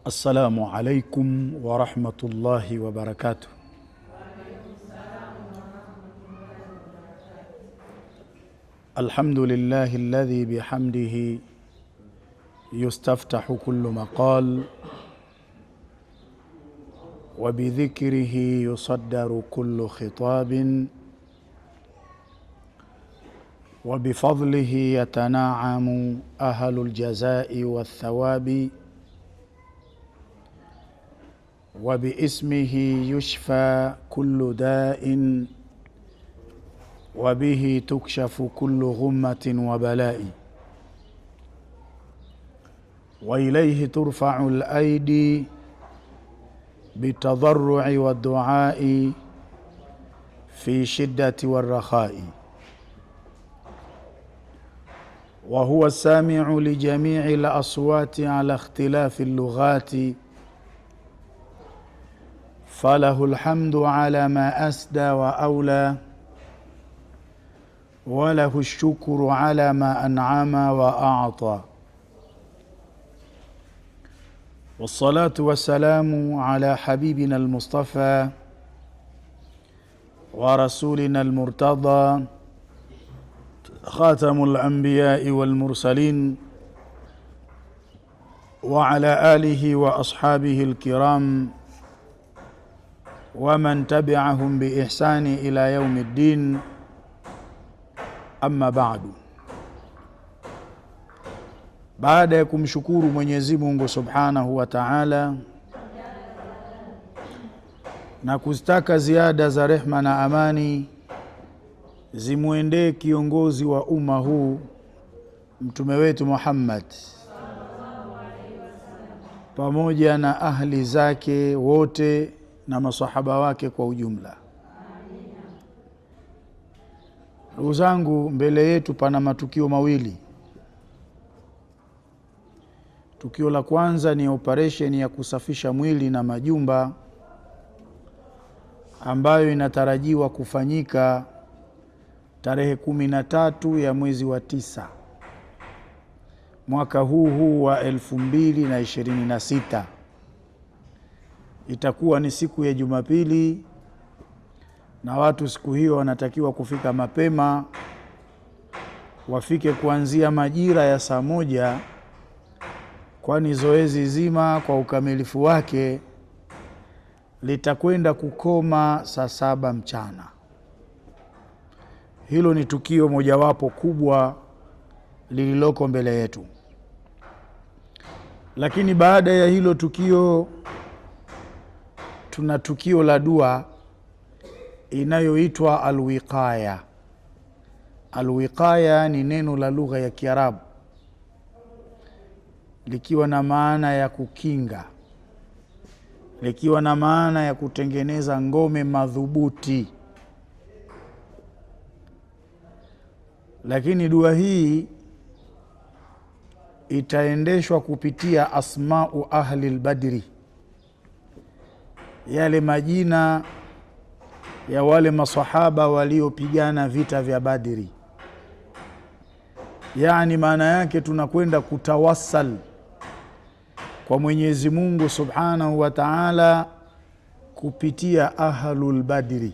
السلام عليكم ورحمة الله وبركاته. الحمد لله الذي بحمده يستفتح كل مقال، وبذكره يصدر كل خطاب، وبفضله يتناعم أهل الجزاء والثواب، وباسمه يشفى كل داء، وبه تكشف كل غمة وبلاء، وإليه ترفع الأيدي بالتضرع والدعاء في شدة والرخاء، وهو السامع لجميع الأصوات على اختلاف اللغات، فله الحمد على ما أسدى وأولى، وله الشكر على ما أنعم وأعطى، والصلاة والسلام على حبيبنا المصطفى ورسولنا المرتضى، خاتم الأنبياء والمرسلين، وعلى آله وأصحابه الكرام، ومن تبعهم بإحسان إلى يوم الدين. Amma ba'du, baada ya kumshukuru Mwenyezi Mungu Subhanahu wa Ta'ala na kuzitaka ziada za rehma na amani zimuendee kiongozi wa umma huu, mtume wetu Muhammad pamoja na ahli zake wote na masahaba wake kwa ujumla. Ndugu zangu, mbele yetu pana matukio mawili. Tukio la kwanza ni operation ya kusafisha mwili na majumba ambayo inatarajiwa kufanyika tarehe 13 ya mwezi wa 9 mwaka huu wa 2026. Itakuwa ni siku ya Jumapili, na watu siku hiyo wanatakiwa kufika mapema, wafike kuanzia majira ya saa 1, kwani zoezi zima kwa ukamilifu wake litakwenda kukoma saa 7 mchana. Hilo ni tukio mojawapo kubwa lililoko mbele yetu. Lakini baada ya hilo tukio, tuna tukio la dua inayoitwa alwiqaya. Alwiqaya ni neno la lugha ya Kiarabu likiwa na maana ya kukinga, likiwa na maana ya kutengeneza ngome madhubuti. Lakini dua hii itaendeshwa kupitia asma'u ahli al-badri, yale majina ya wale masahaba waliopigana vita vya Badri. Yani maana yake tunakwenda kutawassal kwa Mwenyezi Mungu Subhanahu wa Ta'ala kupitia ahlul badri.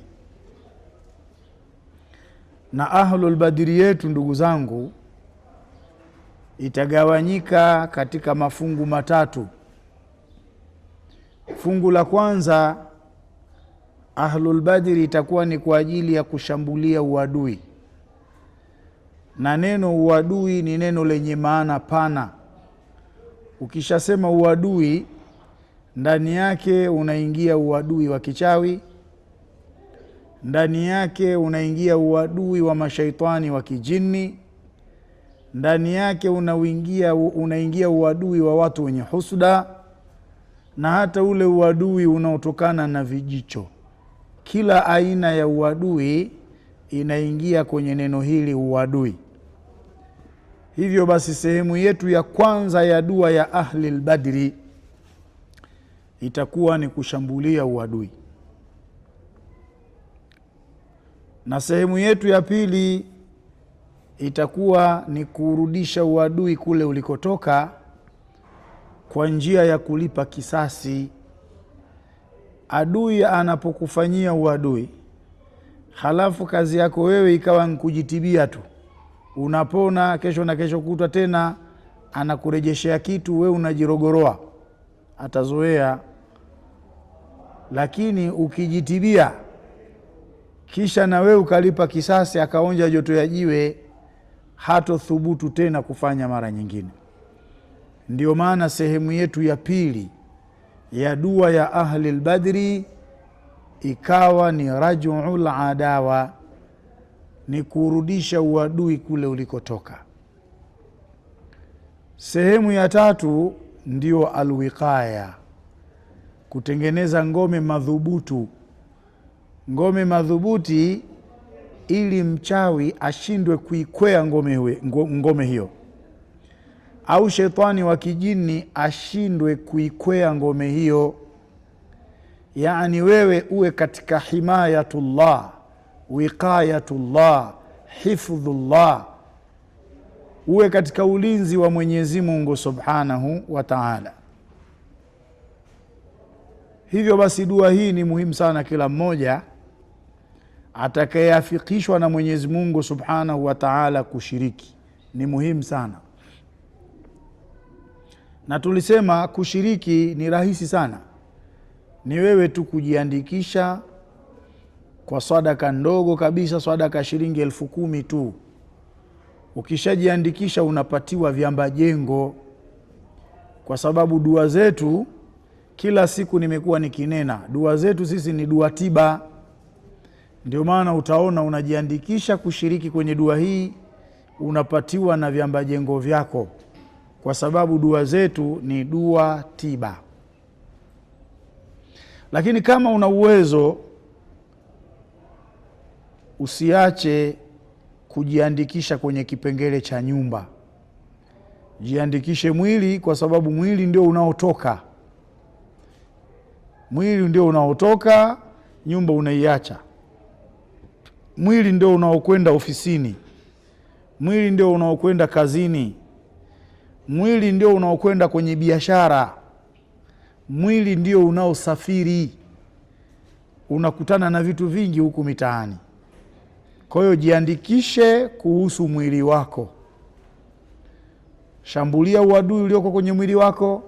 Na ahlul badri yetu, ndugu zangu, itagawanyika katika mafungu matatu. Fungu la kwanza, ahlul badri, itakuwa ni kwa ajili ya kushambulia uadui. Na neno uadui ni neno lenye maana pana. Ukishasema uadui, ndani yake unaingia uadui wa kichawi, ndani yake unaingia uadui wa mashaitani wa kijini, ndani yake unaingia uadui wa watu wenye husda, na hata ule uadui unaotokana na vijicho. Kila aina ya uadui inaingia kwenye neno hili uadui. Hivyo basi, sehemu yetu ya kwanza ya dua ya ahli al-badri itakuwa ni kushambulia uadui, na sehemu yetu ya pili itakuwa ni kurudisha uadui kule ulikotoka kwa njia ya kulipa kisasi. Adui anapokufanyia uadui, halafu kazi yako wewe ikawa nkujitibia tu, unapona kesho na kesho kutwa tena anakurejeshea kitu, wewe unajirogoroa, atazoea. Lakini ukijitibia kisha na wewe ukalipa kisasi, akaonja joto ya jiwe, hato thubutu tena kufanya mara nyingine. Ndio maana sehemu yetu ya pili ya dua ya ahli al-Badri ikawa ni raj'ul adawa, ni kurudisha uadui kule ulikotoka. Sehemu ya tatu ndio alwiqaya, kutengeneza ngome madhubutu. Ngome madhubuti ili mchawi ashindwe kuikwea ngome hiyo, au shetani wa kijini ashindwe kuikwea ngome hiyo. Yani wewe uwe katika himayatullah, wiqayatullah, hifdhullah, uwe katika ulinzi wa Mwenyezi Mungu Subhanahu wa Ta'ala. Hivyo basi dua hii ni muhimu sana, kila mmoja atakayeafikishwa na Mwenyezi Mungu Subhanahu wa Ta'ala kushiriki, ni muhimu sana. Na tulisema kushiriki ni rahisi sana, ni wewe tu kujiandikisha kwa sadaka ndogo kabisa, sadaka shilingi 10,000 tu. Ukishajiandikisha unapatiwa vyamba jengo, kwa sababu dua zetu kila siku nimekuwa nikinena, dua zetu sisi ni dua tiba. Ndio maana utaona unajiandikisha kushiriki kwenye dua hii, unapatiwa na vyamba jengo vyako, kwa sababu dua zetu ni dua tiba. Lakini kama una uwezo, usiache kujiandikisha kwenye kipengele cha nyumba. Jiandikishe mwili, kwa sababu mwili ndio unaotoka. Mwili ndio unaotoka, nyumba unaiacha. Mwili ndio unaokwenda ofisini, mwili ndio unaokwenda kazini, mwili ndio unaokwenda kwenye biashara, mwili ndio unaosafiri, unakutana na vitu vingi huku mitaani. Kwa hiyo jiandikishe kuhusu mwili wako. Shambulia uadui ulioko kwenye mwili wako,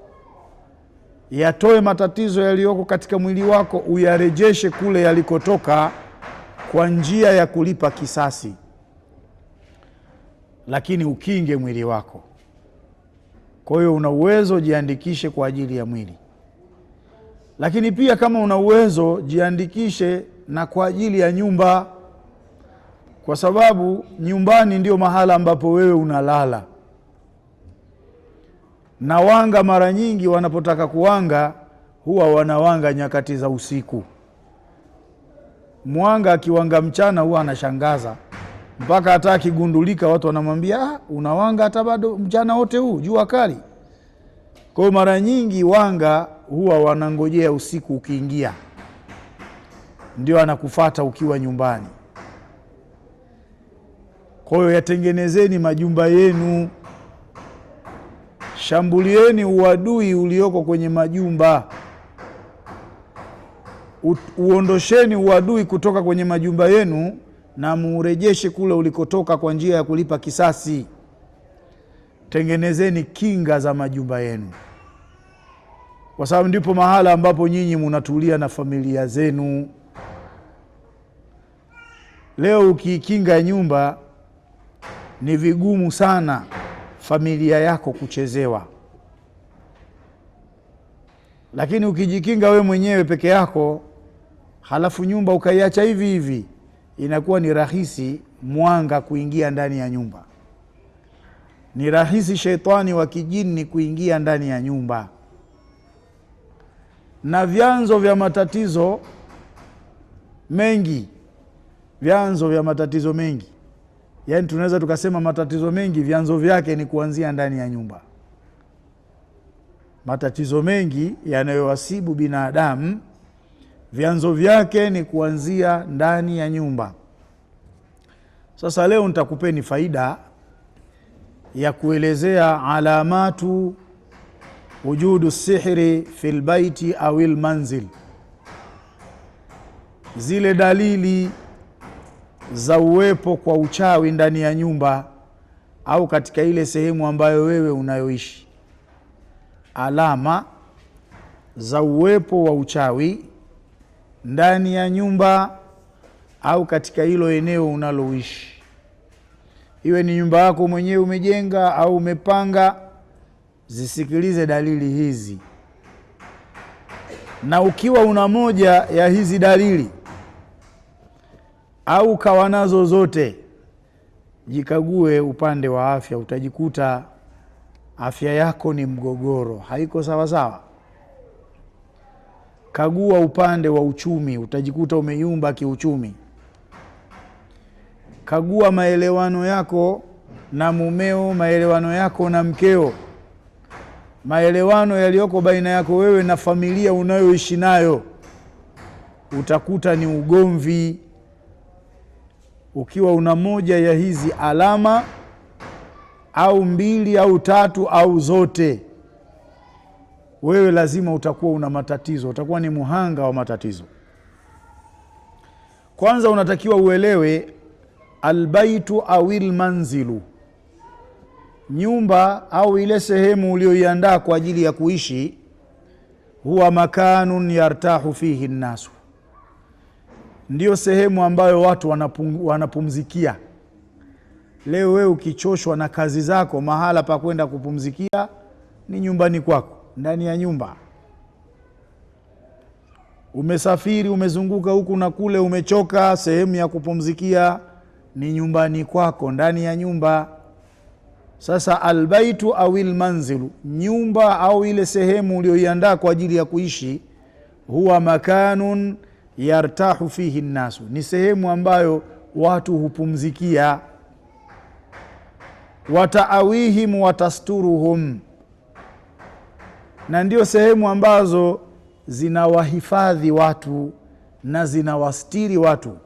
yatoe matatizo yaliyoko katika mwili wako, uyarejeshe kule yalikotoka kwa njia ya kulipa kisasi. Lakini ukinge mwili wako. Kwa hiyo una uwezo, jiandikishe kwa ajili ya mwili. Lakini pia kama una uwezo, jiandikishe na kwa ajili ya nyumba, kwa sababu nyumbani ndio mahala ambapo wewe unalala. Na wanga mara nyingi wanapotaka kuwanga huwa wanawanga nyakati za usiku. Mwanga akiwanga mchana huwa anashangaza, mpaka hata akigundulika watu wanamwambia, unawanga hata bado mchana wote huu, jua kali. Kwa mara nyingi wanga huwa wanangojea usiku ukiingia, ndio anakufata ukiwa nyumbani. Kwa hiyo yatengenezeni majumba yenu, shambulieni uadui ulioko kwenye majumba, uondosheni uadui kutoka kwenye majumba yenu na muurejeshe kule ulikotoka kwa njia ya kulipa kisasi. Tengenezeni kinga za majumba yenu, kwa sababu ndipo mahala ambapo nyinyi munatulia na familia zenu. Leo ukikinga nyumba, ni vigumu sana familia yako kuchezewa. Lakini ukijikinga we mwenyewe peke yako, halafu nyumba ukaiacha hivi hivi, inakuwa ni rahisi mwanga kuingia ndani ya nyumba, ni rahisi shetani wa kijini kuingia ndani ya nyumba. Na vyanzo vya matatizo mengi, yani tunaweza tukasema matatizo mengi vyanzo vyake ni kuanzia ndani ya nyumba. Matatizo mengi yanayowasibu binadamu vyanzo vyake ni kuanzia ndani ya nyumba. Sasa leo nitakupeni faida ya kuelezea alamatu wujudu sihri fil baiti au manzil, zile dalili za uwepo kwa uchawi ndani ya nyumba au katika ile sehemu ambayo wewe unayoishi. Alama za uwepo wa uchawi ndani ya nyumba au katika hilo eneo unaloishi, iwe ni nyumba yako mwenyewe umejenga au umepanga, zisikilize dalili hizi. Na ukiwa una moja ya hizi dalili au kawa nazo zote, jikague upande wa afya. Utajikuta afya yako ni mgogoro, haiko sawa sawa. Kagua upande wa uchumi, utajikuta umeyumba kiuchumi. Kagua maelewano yako na mumeo, maelewano yako na mkeo, maelewano yaliyoko baina yako wewe na familia unayoishi nayo, utakuta ni ugomvi. Ukiwa una moja ya hizi alama au mbili au tatu au zote, wewe lazima utakuwa una matatizo, utakuwa ni muhanga wa matatizo. Kwanza unatakiwa uelewe albaitu au manzilu, nyumba au ile sehemu ulioiandaa kwa ajili ya kuishi, huwa makanun yartahu fihi nnasu, ndio sehemu ambayo watu wanapumzikia. Leo wewe ukichoshwa na kazi zako, mahala pa kwenda kupumzikia ni nyumbani kwako, ndani ya nyumba. Umesafiri, umezunguka huku na kule, umechoka, sehemu ya kupumzikia ni nyumbani kwako, ndani ya nyumba. Sasa albaitu au manzilu, nyumba au ile sehemu ulioiandaa kwa ajili ya kuishi, huwa makanun yartahu fihi nnasu, ni sehemu ambayo watu hupumzikia. Wataawihim watasturuhum, na ndio sehemu ambazo zinawahifadhi watu na zinawastiri watu.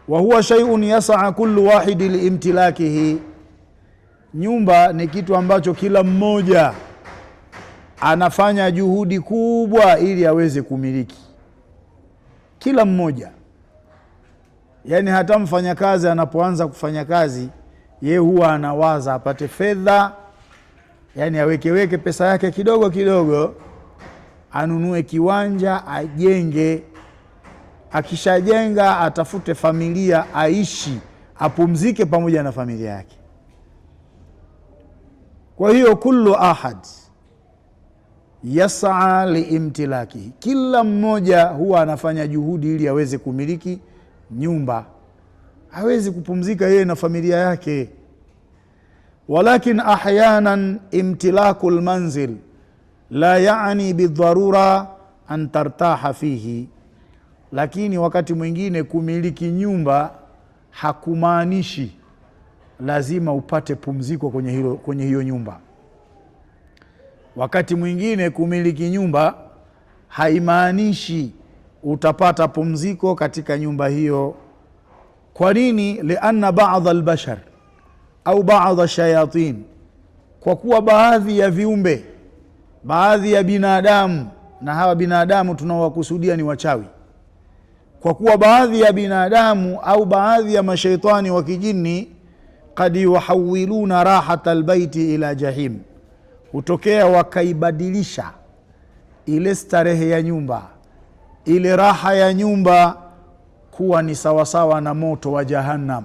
Wa huwa shay'un yas'a kullu wahidi liimtilakihi, nyumba ni kitu ambacho kila mmoja anafanya juhudi kubwa ili aweze kumiliki. Kila mmoja, yani hata mfanyakazi anapoanza kufanya kazi, ye huwa anawaza apate fedha, yani awekeweke pesa yake kidogo kidogo, anunue kiwanja, ajenge. Akishajenga atafute familia, aishi, apumzike pamoja na familia yake. Kwa hiyo kullu ahad yas'a liimtilakihi, kila mmoja huwa anafanya juhudi ili aweze kumiliki nyumba, hawezi kupumzika yeye na familia yake. Walakin ahyanan imtilaku almanzil la yaani bidharura an tartaha fihi, lakini wakati mwingine kumiliki nyumba hakumaanishi lazima upate pumziko kwenye hiyo nyumba. Wakati mwingine kumiliki nyumba haimaanishi utapata pumziko katika nyumba hiyo. Kwa nini? Lianna ba'dha albashar au ba'dha shayatin, kwa kuwa baadhi ya viumbe, baadhi ya binadamu, na hawa binadamu tunaowakusudia ni wachawi, kwa kuwa baadhi ya binadamu au baadhi ya mashaitani wa kijini, qad yuhawiluna rahata albaiti ila jahim, hutokea wakaibadilisha ile starehe ya nyumba, ile raha ya nyumba kuwa ni sawasawa na moto wa Jahannam.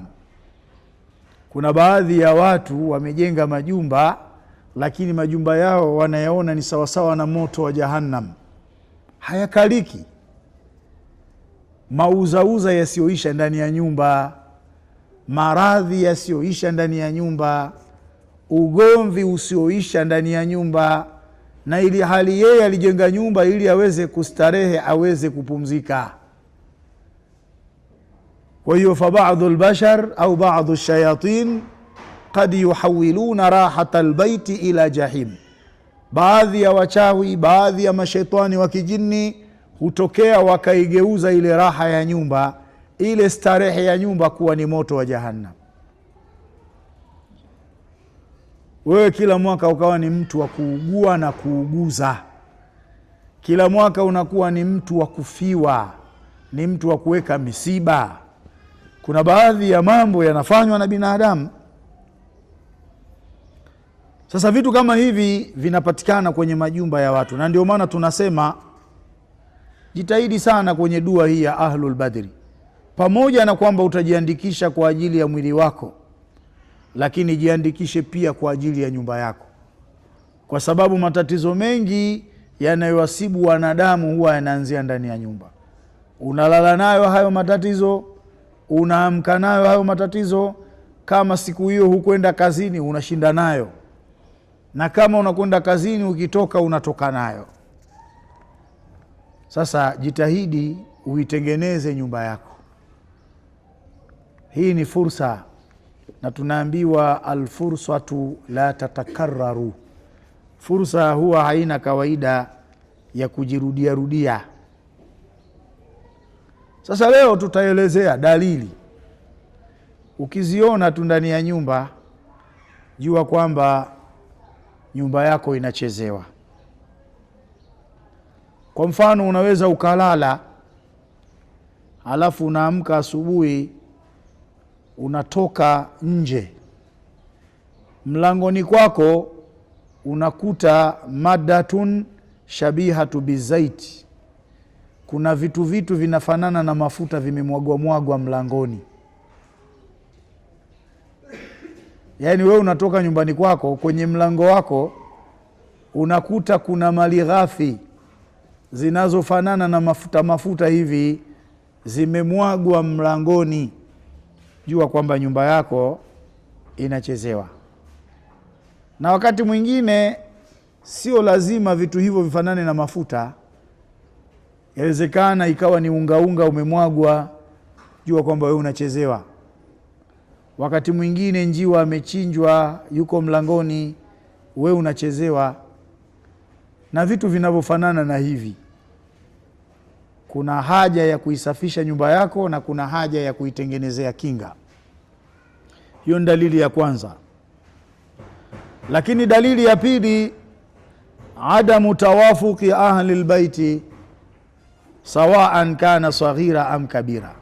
Kuna baadhi ya watu wamejenga majumba, lakini majumba yao wanayaona ni sawasawa na moto wa Jahannam, hayakaliki. Mauzauza yasiyoisha ndani ya nyumba, maradhi yasiyoisha ndani ya nyumba, ugomvi usioisha ndani ya nyumba, na ili hali yeye alijenga nyumba ili aweze kustarehe, aweze kupumzika. Kwa hiyo fa ba'dhu albashar au ba'dhu shayatin qad yuhawiluna rahata albaiti ila jahim, baadhi ya wachawi, baadhi ya mashaitani wa kijini hutokea wakaigeuza ile raha ya nyumba, ile starehe ya nyumba kuwa ni moto wa Jahannam. wewe kila mwaka ukawa ni mtu wa kuugua na kuuguza, kila mwaka unakuwa ni mtu wa kufiwa, ni mtu wa kuweka misiba. Kuna baadhi ya mambo yanafanywa na binadamu. Sasa vitu kama hivi vinapatikana kwenye majumba ya watu, na ndio maana tunasema jitahidi sana kwenye dua hii ya Ahlul Badri. Pamoja na kwamba utajiandikisha kwa ajili ya mwili wako, lakini jiandikishe pia kwa ajili ya nyumba yako, kwa sababu matatizo mengi yanayowasibu wanadamu huwa yanaanzia ndani ya nyumba. Unalala nayo hayo matatizo, unaamka nayo hayo matatizo. Kama siku hiyo hukwenda kazini, unashinda nayo, na kama unakwenda kazini, ukitoka unatoka nayo. Sasa jitahidi uitengeneze nyumba yako. Hii ni fursa, na tunaambiwa alfursatu la tatakarraru, fursa huwa haina kawaida ya kujirudia rudia. Sasa leo tutaelezea dalili. Ukiziona tu ndani ya nyumba, jua kwamba nyumba yako inachezewa. Kwa mfano, unaweza ukalala halafu unaamka asubuhi, unatoka nje, mlangoni kwako unakuta madatun shabihatu bizaiti, kuna vitu vinafanana na mafuta vimemwagwa mlangoni. Yaani wewe unatoka nyumbani kwako, kwenye mlango wako unakuta kuna mali ghafi zinazofanana na mafuta hivi zimemwagwa mlangoni. Jua kwamba nyumba yako inachezewa. Na wakati mwingine sio lazima vitu hivyo vifanane na mafuta. Yawezekana ikawa ni unga umemwagwa, jua kwamba wewe unachezewa. Wakati mwingine njiwa amechinjwa yuko mlangoni, wewe unachezewa. Na vitu vinavyofanana na hivi, kuna haja ya kuisafisha nyumba yako na kuna haja ya kuitengenezea kinga. Hiyo ni dalili ya kwanza. Lakini dalili ya pili, adamu tawafuqi ahli albayti sawaan kana saghira am kabira,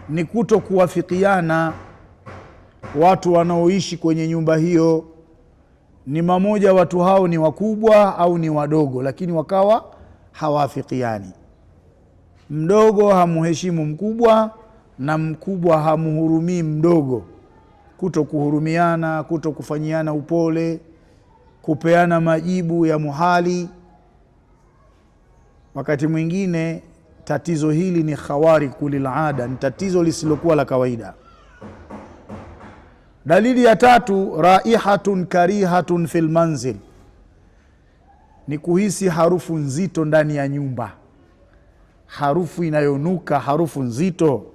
ni kuto kuwafikiana watu wanaoishi kwenye nyumba hiyo. Ni mamoja watu hao ni wakubwa au ni wadogo, lakini wakawa hawafikiani. Mdogo hamuheshimu mkubwa na mkubwa hamuhurumii mdogo. Kuto kuhurumiana, kuto kufanyiana upole, kupeana majibu ya muhali. Wakati mwingine tatizo hili ni khawariqu lil'ada, ni tatizo lisilokuwa la kawaida. Dalili ya tatu, raihatun karihatun fil manzil, ni kuhisi harufu nzito ndani ya nyumba, harufu inayonuka, harufu nzito.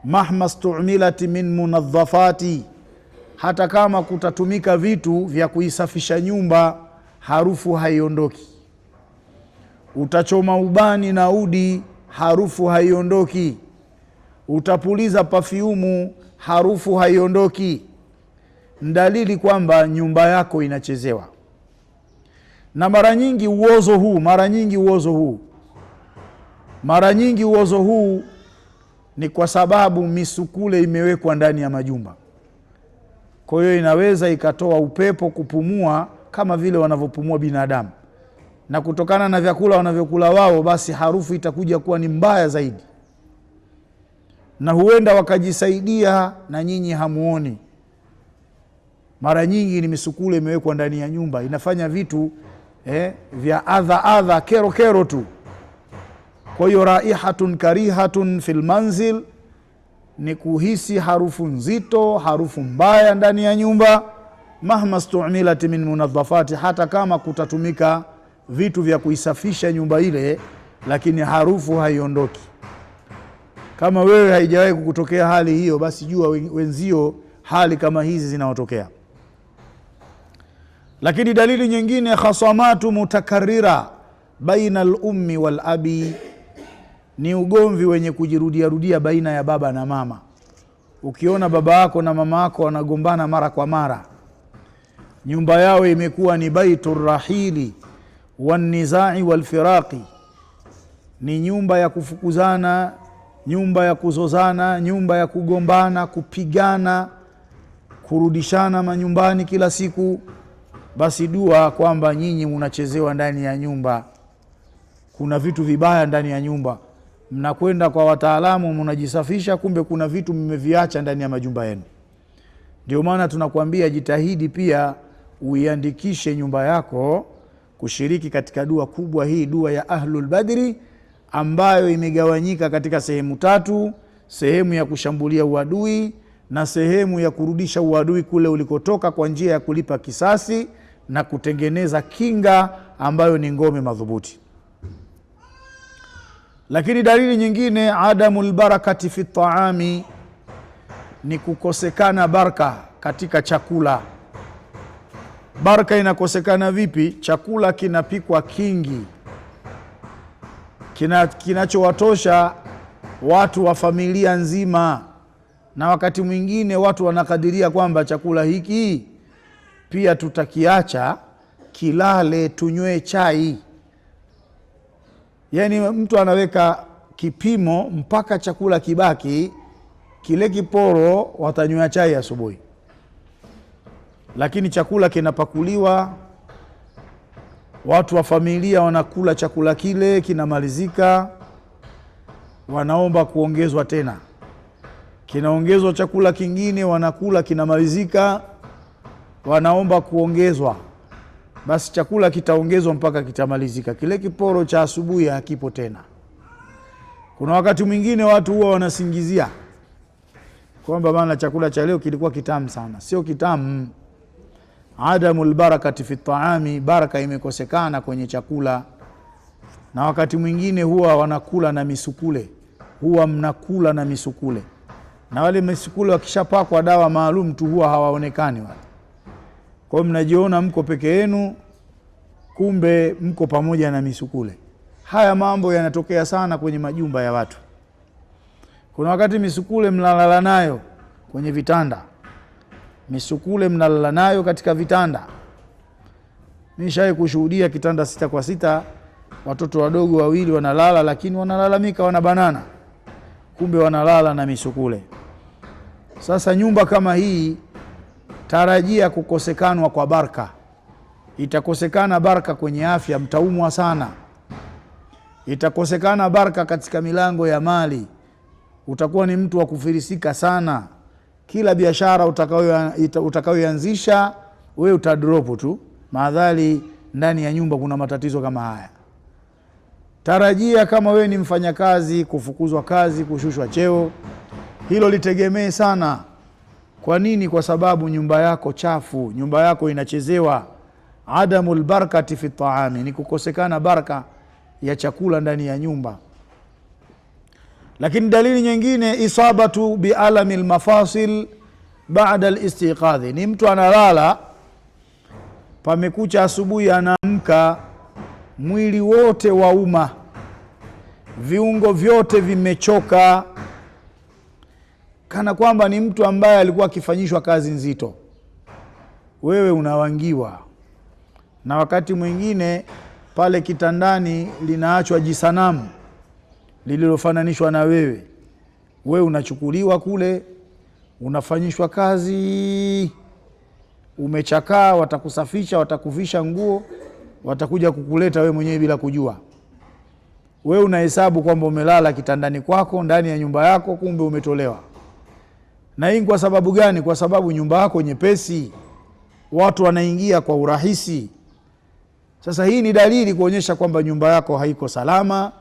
Mahma stu'milat min munadhafati, hata kama kutatumika vitu vya kuisafisha nyumba, harufu haiondoki. Utachoma ubani na udi, harufu haiondoki. Utapuliza perfume, harufu haiondoki. Ndalili kwamba nyumba yako inachezewa. Na mara nyingi uozo huu ni kwa sababu misukule imewekwa ndani ya majumba. Kwa hiyo inaweza ikatoa upepo kupumua kama vile wanavyopumua binadamu, na kutokana na vyakula wanavyokula wao, basi harufu itakuja kuwa ni mbaya zaidi, na huenda wakajisaidia na nyinyi hamuoni. Mara nyingi ni misukule imewekwa ndani ya nyumba, inafanya vitu vya adha kero tu. Kwa hiyo raihatun karihatun fil manzil ni kuhisi harufu nzito, harufu mbaya ndani ya nyumba. Mahma stu'milat min munadhafati, hata kama kutatumika vitu vya kuisafisha nyumba ile, lakini harufu haiondoki. Kama wewe haijawahi kukutokea hali hiyo, basi jua wenzio hali kama hizi zinaotokea. Lakini dalili nyingine, khasamatu mutakarrira baina al-ummi wal-abi, ni ugomvi wenye kujirudia baina ya baba na mama. Ukiona baba yako na mama yako wanagombana mara kwa mara, nyumba yao imekuwa ni baitur rahili wanizai walfiraqi, ni nyumba ya kufukuzana, nyumba ya kuzozana, nyumba ya kugombana, kupigana, kurudishana manyumbani kila siku, basi dua kwamba nyinyi mnachezewa ndani ya nyumba, kuna vitu vibaya ndani ya nyumba, mnakwenda kwa wataalamu mnajisafisha, kumbe kuna vitu mmeviacha ndani ya majumba yenu. Ndio maana tunakuambia jitahidi pia uiandikishe nyumba yako kushiriki katika dua kubwa hii, dua ya Ahlul Badri, ambayo imegawanyika katika sehemu 3: sehemu ya kushambulia uadui na sehemu ya kurudisha uadui kule ulikotoka kwa njia ya kulipa kisasi na kutengeneza kinga ambayo ni ngome madhubuti. Lakini dalili nyingine, adamul barakati fi taami, ni kukosekana baraka katika chakula. Baraka inakosekana vipi? Chakula kinapikwa kingi, kinachowatosha watu wa familia nzima, na wakati mwingine watu wanakadiria kwamba chakula hiki pia tutakiacha kilale tunywe chai. Yani mtu anaweka kipimo mpaka chakula kibaki, kile kiporo watanywa chai asubuhi. Lakini chakula kinapakuliwa, watu wa familia wanakula chakula kile, kinamalizika, wanaomba kuongezwa tena, kinaongezwa chakula kingine, wanakula, kinamalizika, wanaomba kuongezwa. Basi chakula kitaongezwa mpaka kitamalizika, kile kiporo cha asubuhi hakipo tena. Kuna wakati mwingine watu huwa wanasingizia kwamba maana chakula cha leo kilikuwa kitamu sana. Sio kitamu. Adamul barakati fi taami, baraka imekosekana kwenye chakula. Na wakati mwingine huwa wanakula na misukule, huwa mnakula na misukule, na wale misukule wakishapakwa dawa maalum tu huwa hawaonekani wale. Kwa mnajiona mko peke yenu, kumbe mko pamoja na misukule. Haya mambo yanatokea sana kwenye majumba ya watu. Kuna wakati misukule mnalala nayo kwenye vitanda, misukule mnalala nayo katika vitanda. Nishawahi kushuhudia kitanda 6x6, watoto wadogo 2 wanalala, lakini wanalalamika wanabanana, kumbe wanalala na misukule. Sasa nyumba kama hii, tarajia kukosekanwa kwa baraka. Itakosekana baraka kwenye afya, mtaumwa sana. Itakosekana baraka katika milango ya mali, utakuwa ni mtu wa kufirisika sana. Kila biashara utakayoanzisha wewe utadropu tu, madhali ndani ya nyumba kuna matatizo kama haya. Tarajia kama wewe ni mfanyakazi, kufukuzwa kazi, kushushwa cheo, hilo litegemee sana. Kwa nini? Kwa sababu nyumba yako chafu, nyumba yako inachezewa. Adamul barakati fi taami, ni kukosekana baraka ya chakula ndani ya nyumba. Lakini dalili nyingine, isabatu bi alamil mafasil baada al-istiqadhi, ni mtu analala, pamekucha asubuhi, anaamka mwili wote wauma, viungo vyote vimechoka, kana kwamba ni mtu ambaye alikuwa akifanyishwa kazi nzito. Wewe unawangiwa, na wakati mwingine pale kitandani linaachwa jisanamu lililofananishwa na wewe. Wewe unachukuliwa kule, unafanyishwa kazi, umechakaa, watakusafisha, watakuvisha nguo, watakuja kukuleta wewe mwenyewe bila kujua. Wewe unahesabu kwamba umelala kitandani kwako ndani ya nyumba yako, kumbe umetolewa. Na hii kwa sababu gani? Kwa sababu nyumba yako nyepesi, watu wanaingia kwa urahisi. Sasa hii ni dalili kuonyesha kwamba nyumba yako haiko salama.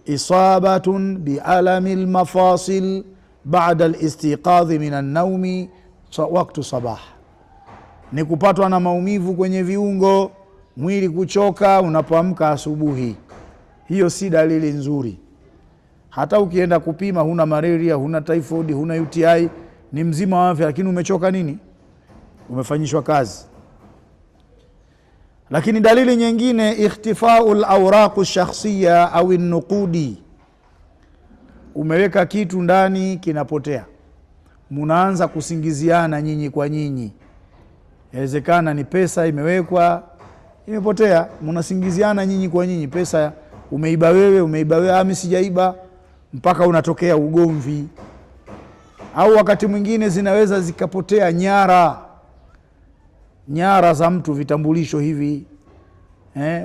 Isabatun bi alamil mafasil baada al-istiqadhi min an-naumi waktu sabah, ni kupatwa na maumivu kwenye viungo, mwili kuchoka unapoamka asubuhi. Hiyo si dalili nzuri. Hata ukienda kupima huna malaria, huna typhoid, huna UTI, ni mzima wa afya, lakini umechoka nini? Umefanyishwa kazi. Lakini dalili nyingine, ikhtifa'ul awraqu shakhsiyya au an-nuqudi, umeweka kitu ndani kinapotea, munaanza kusingiziana nyinyi kwa nyinyi. Yawezekana ni pesa imewekwa imepotea, mnasingiziana nyinyi kwa nyinyi, pesa umeiba wewe, mimi sijaiba, mpaka unatokea ugomvi. Au wakati mwingine zinaweza zikapotea nyara za mtu, vitambulisho hivi,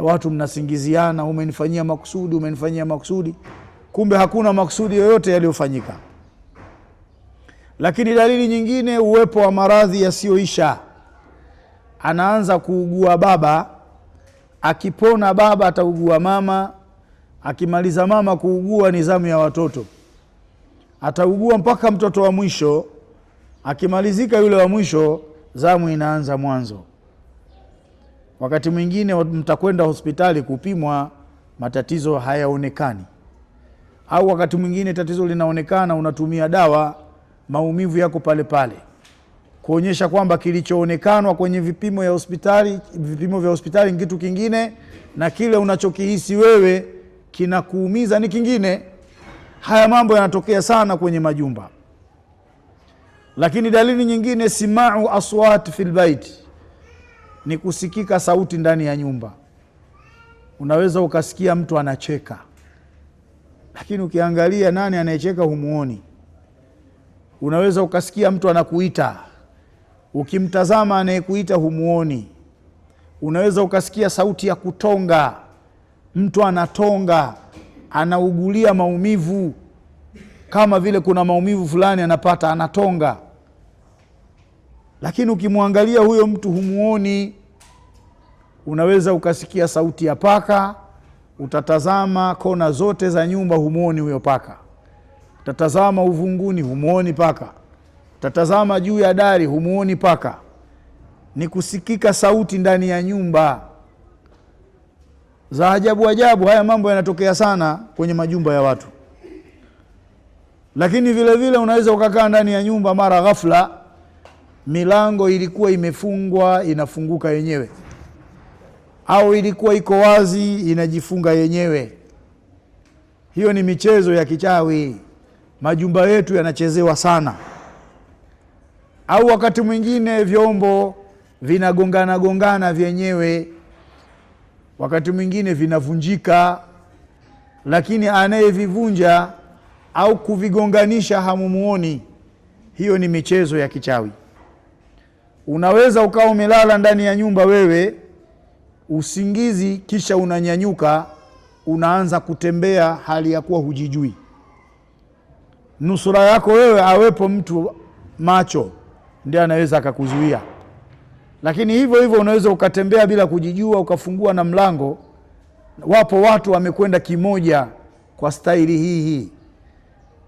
watu mnasingiziana, umenifanyia makusudi, kumbe hakuna makusudi yoyote yaliyofanyika. Lakini dalili nyingine, uwepo wa maradhi yasiyoisha. Anaanza kuugua baba, akipona baba ataugua mama, akimaliza mama kuugua ni zamu ya watoto, ataugua mpaka mtoto wa mwisho, akimalizika yule wa mwisho zamu inaanza mwanzo. Wakati mwingine mtakwenda hospitali kupimwa, matatizo hayaonekani, au wakati mwingine tatizo linaonekana, unatumia dawa, maumivu yako pale pale, kuonyesha kwamba kilichoonekanwa kwenye vipimo vya hospitali ni kitu kingine, na kile unachokihisi wewe kinakuumiza ni kingine. Haya mambo yanatokea sana kwenye majumba. Lakini dalili nyingine, simau aswat fil bait, ni kusikika sauti ndani ya nyumba. Unaweza ukasikia mtu anacheka, lakini ukiangalia nani anayecheka humuoni. Unaweza ukasikia mtu anakuita, ukimtazama anayekuita humuoni. Unaweza ukasikia sauti ya kutonga, mtu anatonga, anaugulia maumivu, kama vile kuna maumivu fulani anapata, anatonga, lakini ukimwangalia huyo mtu humuoni. Unaweza ukasikia sauti ya paka, utatazama kona zote za nyumba, humuoni huyo paka. Utatazama uvunguni, humuoni paka. Utatazama juu ya dari, humuoni paka. Ni kusikika sauti ndani ya nyumba za ajabu. Haya mambo yanatokea sana kwenye majumba ya watu. Lakini vile vile unaweza ukakaa ndani ya nyumba, mara ghafla milango ilikuwa imefungwa inafunguka yenyewe, au ilikuwa iko wazi inajifunga yenyewe. Hiyo ni michezo ya kichawi. Majumba yetu yanachezewa sana. Au wakati mwingine vyombo vinagongana vyenyewe, wakati mwingine vinavunjika, lakini anayevivunja au kuvigonganisha hamumuoni. Hiyo ni michezo ya kichawi. Unaweza ukawa umelala ndani ya nyumba wewe usingizi, kisha unanyanyuka unaanza kutembea hali ya kuwa hujijui. Nusura yako wewe awepo mtu macho ndiye anaweza akakuzuia, lakini hivyo unaweza ukatembea bila kujijua, ukafungua na mlango. Wapo watu wamekwenda kimoja kwa staili hii.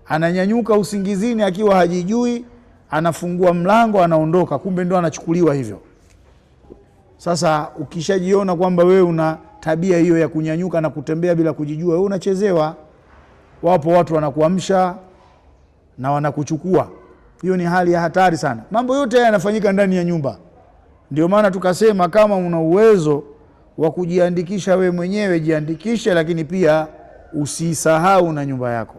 Ananyanyuka usingizini akiwa hajijui, anafungua mlango, anaondoka, kumbe ndo anachukuliwa hivyo. Sasa ukishajiona kwamba wewe una tabia hiyo ya kunyanyuka na kutembea bila kujijua, wewe unachezewa. Wapo watu wanakuamsha na wanakuchukua. Hiyo ni hali ya hatari sana. Mambo yote haya yanafanyika ndani ya nyumba. Ndio maana tukasema kama una uwezo wa kujiandikisha wewe mwenyewe, jiandikishe, lakini pia usisahau na nyumba yako.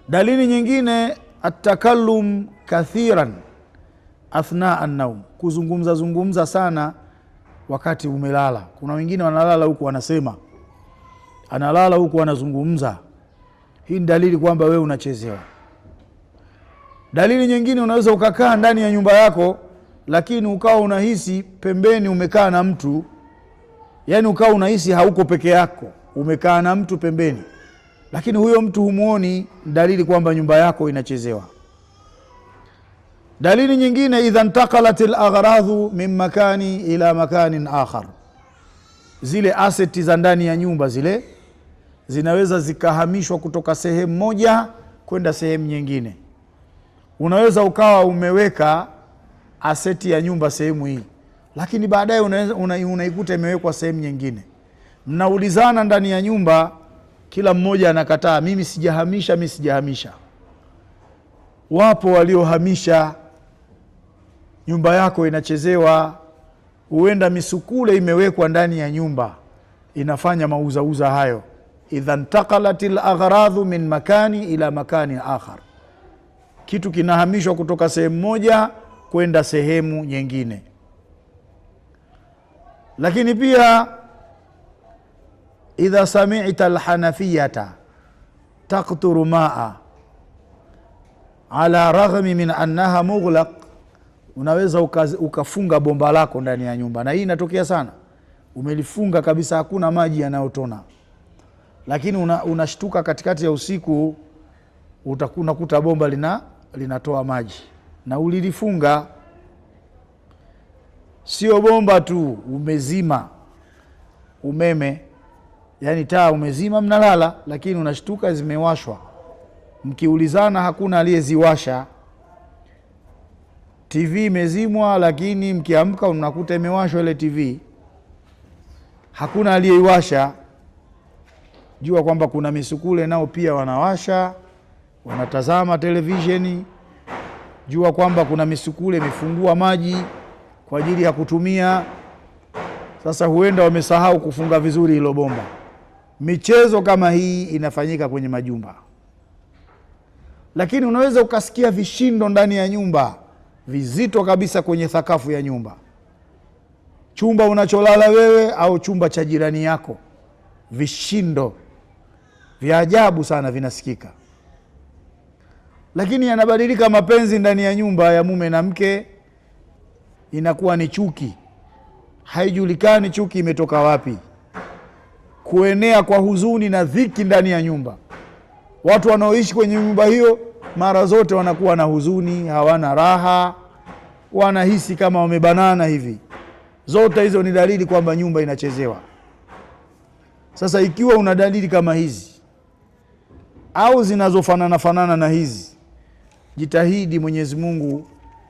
Dalili nyingine, atakallum kathiran athna an-naum, kuzungumza sana wakati umelala. Kuna wengine wanalala huku wanasema, analala huku wanazungumza. Hii ni dalili kwamba wewe unachezewa. Dalili nyingine, unaweza ukakaa ndani ya nyumba yako, lakini ukawa unahisi pembeni umekaa na mtu, yani ukawa unahisi hauko peke yako, umekaa na mtu pembeni, lakini huyo mtu humuoni. Dalili kwamba nyumba yako inachezewa. Dalili nyingine, idha intaqalat al-aghradhu min makani ila makanin akhar, zile aseti za ndani ya nyumba zile zinaweza zikahamishwa kutoka sehemu moja kwenda sehemu nyingine. Unaweza ukawa umeweka aseti ya nyumba sehemu hii, lakini baadaye unaikuta imewekwa sehemu nyingine. Mnaulizana ndani ya nyumba, kila mmoja anakataa, mimi sijahamisha. Wapo waliohamisha. Nyumba yako inachezewa. Huenda misukule imewekwa ndani ya nyumba inafanya mauzauza hayo. Idha intaqalatil aghradhu min makani ila makani akhar, kitu kinahamishwa kutoka sehemu moja kwenda sehemu nyingine. Lakini pia idha sami'ta alhanafiyata taqturu ma'a ala raghmi min annaha mughlaq, unaweza ukafunga bomba lako ndani ya nyumba, na hii inatokea sana. Umelifunga kabisa, hakuna maji yanayotona, lakini unashtuka katikati ya usiku unakuta bomba linatoa maji, na ulilifunga. Sio bomba tu, umezima umeme, yani taa umezima, mnalala, lakini unashtuka zimewashwa. Mkiulizana hakuna aliyeziwasha. TV imezimwa, lakini mkiamka unakuta imewashwa ile TV, hakuna aliyeiwasha. Jua kwamba kuna misukule nao pia wanawasha, wanatazama televisheni. Jua kwamba kuna misukule imefungua maji kwa ajili ya kutumia. Sasa huenda wamesahau kufunga vizuri hilo bomba. Michezo kama hii inafanyika kwenye majumba. Lakini unaweza ukasikia vishindo ndani ya nyumba, vizito kabisa kwenye sakafu ya nyumba, chumba unacholala wewe au chumba cha jirani yako. Vishindo vya ajabu sana vinasikika. Lakini yanabadilika mapenzi ndani ya nyumba ya mume na mke, inakuwa ni chuki. Haijulikani chuki imetoka wapi. Kuenea kwa huzuni na dhiki ndani ya nyumba. Watu wanaoishi kwenye nyumba hiyo mara zote wanakuwa na huzuni, hawana raha, wanahisi kama wamebanana hivi. Zote hizo ni dalili kwamba nyumba inachezewa. Sasa ikiwa una dalili kama hizi au zinazofanana na hizi, jitahidi, Mwenyezi Mungu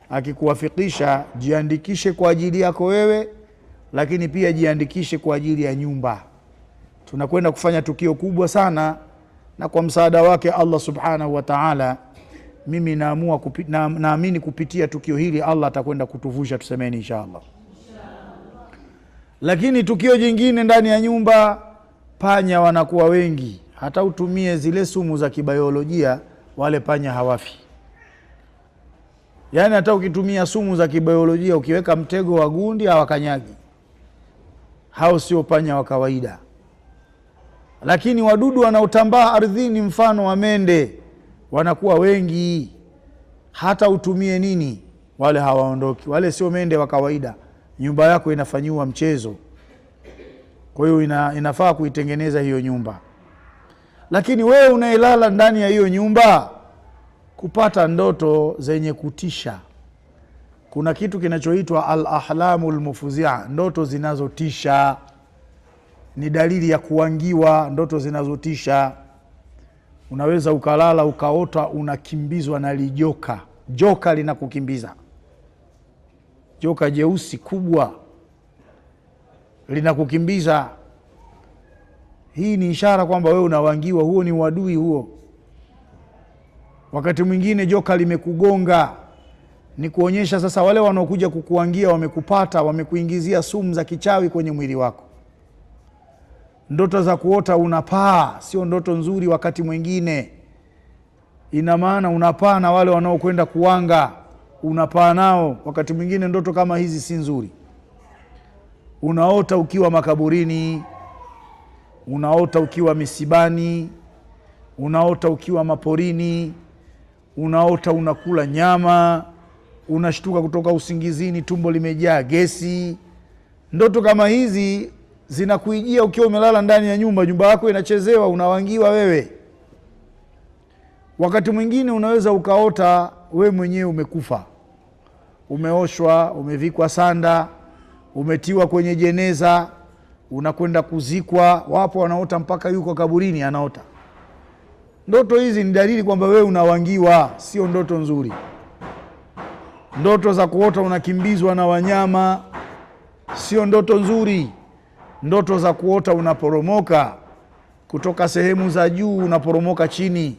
akikuwafikisha, jiandikishe kwa ajili yako wewe, lakini pia jiandikishe kwa ajili ya nyumba. Tunakwenda kufanya tukio kubwa sana, na kwa msaada wake Allah subhanahu wa ta'ala, mimi naamini kupitia tukio hili Allah atakwenda kutuvusha, tusemeni inshallah. Lakini tukio jingine ndani ya nyumba, panya wanakuwa wengi. Hata utumie zile sumu za kibiolojia, wale panya hawafi. Yani hata ukitumia sumu za kibiolojia, ukiweka mtego wa gundi hawakanyagi. Hao sio panya wa kawaida. Lakini wadudu wanaotambaa ardhini, mfano wa mende, wanakuwa wengi. Hata utumie nini, wale hawaondoki. Wale sio mende wa kawaida. Nyumba yako inafanyiwa mchezo. Kwa hiyo inafaa kuitengeneza hiyo nyumba. Lakini wewe unaelala ndani ya hiyo nyumba, kupata ndoto zenye kutisha. Kuna kitu kinachoitwa al-ahlamul mufuzia, ndoto zinazotisha. Ni dalili ya kuangiwa, ndoto zinazotisha. Unaweza ukalala ukaota unakimbizwa na lijoka. Joka linakukimbiza. Joka jeusi kubwa linakukimbiza. Hii ni ishara kwamba wewe unawangiwa, huo ni uadui huo. Wakati mwingine joka limekugonga, ni kuonyesha sasa wale wanaokuja kukuangia wamekupata, wamekuingizia sumu za kichawi kwenye mwili wako. Ndoto za kuota unapaa, sio ndoto nzuri. Wakati mwingine ina maana unapaa na wale wanaokwenda kuanga, unapaa nao. Wakati mwingine ndoto kama hizi si nzuri. Unaota ukiwa makaburini, unaota ukiwa misibani, unaota ukiwa maporini, unaota unakula nyama, unashtuka kutoka usingizini tumbo limejaa gesi. Ndoto kama hizi zinakuijia ukiwa umelala ndani ya nyumba, nyumba yako inachezewa, unawangiwa wewe. Wakati mwingine unaweza ukaota wewe mwenyewe umekufa, umeoshwa, umevikwa sanda, umetiwa kwenye jeneza, unakwenda kuzikwa. Wapo wanaota mpaka yuko kaburini anaota. Ndoto hizi ni dalili kwamba wewe unawangiwa, sio ndoto nzuri. Ndoto za kuota unakimbizwa na wanyama, sio ndoto nzuri. Ndoto za kuota unaporomoka kutoka sehemu za juu, unaporomoka chini,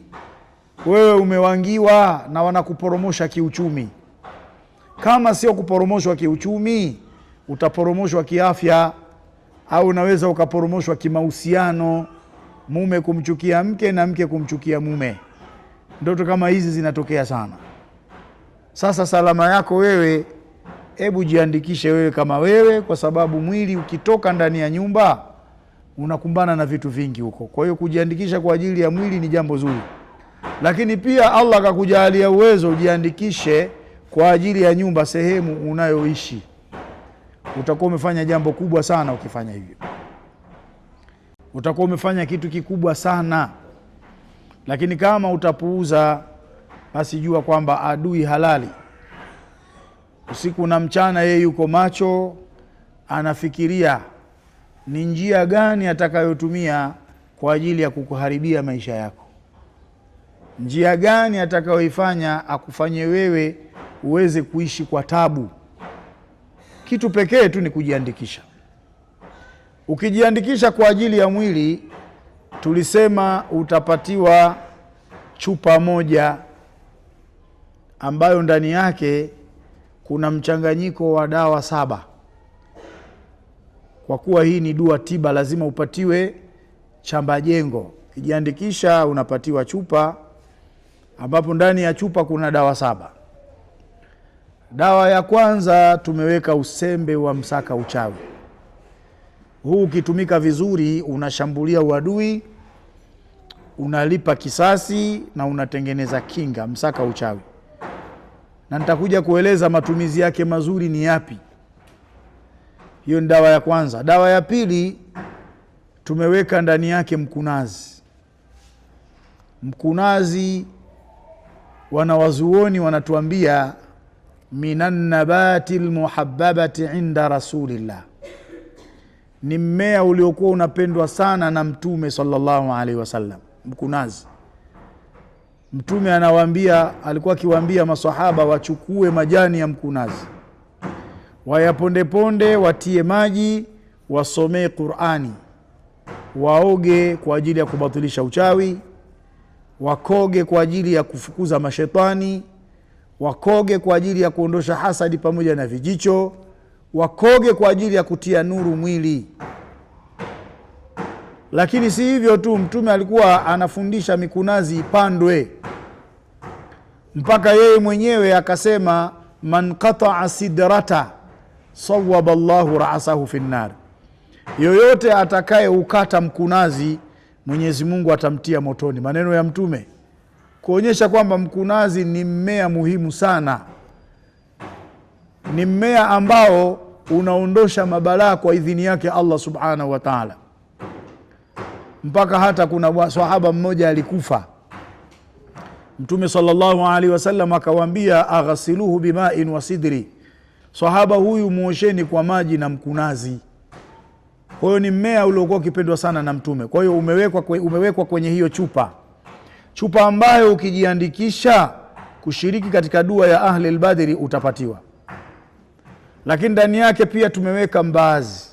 wewe umewangiwa na wanakuporomosha kiuchumi. Kama sio kuporomoshwa kiuchumi, utaporomoshwa kiafya, au unaweza ukaporomoshwa kimahusiano, mume kumchukia mke na mke kumchukia mume. Ndoto kama hizi zinatokea sana. Sasa salama yako wewe, hebu jiandikishe wewe kama wewe, kwa sababu mwili ukitoka ndani ya nyumba unakumbana na vitu vingi huko. Kwa hiyo kujiandikisha kwa ajili ya mwili ni jambo zuri, lakini pia Allah akakujalia uwezo ujiandikishe kwa ajili ya nyumba, sehemu unayoishi. Utakuwa umefanya jambo kubwa sana ukifanya hivyo, utakuwa umefanya kitu kikubwa sana. Lakini kama utapuuza, basi jua kwamba adui halali usiku na mchana yeye yuko macho, anafikiria ni njia gani atakayotumia kwa ajili ya kukuharibia maisha yako, njia gani atakayoifanya akufanye wewe uweze kuishi kwa tabu. Kitu pekee tu ni kujiandikisha. Ukijiandikisha kwa ajili ya mwili, tulisema utapatiwa chupa moja ambayo ndani yake kuna mchanganyiko wa dawa 7. Kwa kuwa hii ni dua tiba, lazima upatiwe chamba jengo. Ukijiandikisha unapatiwa chupa ambapo ndani ya chupa kuna dawa 7. Dawa ya kwanza tumeweka usembe wa msaka uchawi. Huu ukitumika vizuri unashambulia uadui, unalipa kisasi na unatengeneza kinga. Msaka uchawi, na nitakuja kueleza matumizi yake mazuri ni yapi. Hiyo ni dawa ya kwanza. Dawa ya pili tumeweka ndani yake mkunazi. Mkunazi wanawazuoni wanatuambia minan nabati almuhabbabati inda rasulillah, ni mmea uliokuwa unapendwa sana na Mtume sallallahu alaihi wasallam. Mkunazi, Mtume alikuwa akiwaambia maswahaba wachukue majani ya mkunazi, wayaponde ponde, watie maji, wasomee Qur'ani, waoge kwa ajili ya kubatilisha uchawi, wakoge kwa ajili ya kufukuza mashetani, wakoge kwa ajili ya kuondosha hasadi pamoja na vijicho, wakoge kwa ajili ya kutia nuru mwili. Lakini si hivyo tu, Mtume alikuwa anafundisha mikunazi ipandwe, mpaka yeye mwenyewe akasema man qata'a sidrata sawwaba Allahu ra'sahu fi an-nar, yoyote atakaye ukata mkunazi Mwenyezi Mungu atamtia motoni. Maneno ya Mtume kuonyesha kwamba mkunazi ni mmea muhimu sana, ni mmea ambao unaondosha mabalaa kwa idhini yake Allah subhanahu wa ta'ala. Mpaka hata kuna sahaba mmoja alikufa, Mtume sallallahu alaihi wasallam akawaambia aghasiluhu bima'in wa sidri, sahaba huyu muosheni kwa maji na mkunazi. Kwa hiyo ni mmea uliokuwa ukipendwa sana na Mtume. Kwa hiyo umewekwa kwenye hiyo chupa ambayo ukijiandikisha kushiriki katika dua ya ahli al-badri utapatiwa. Lakini ndani yake pia tumeweka mbaazi,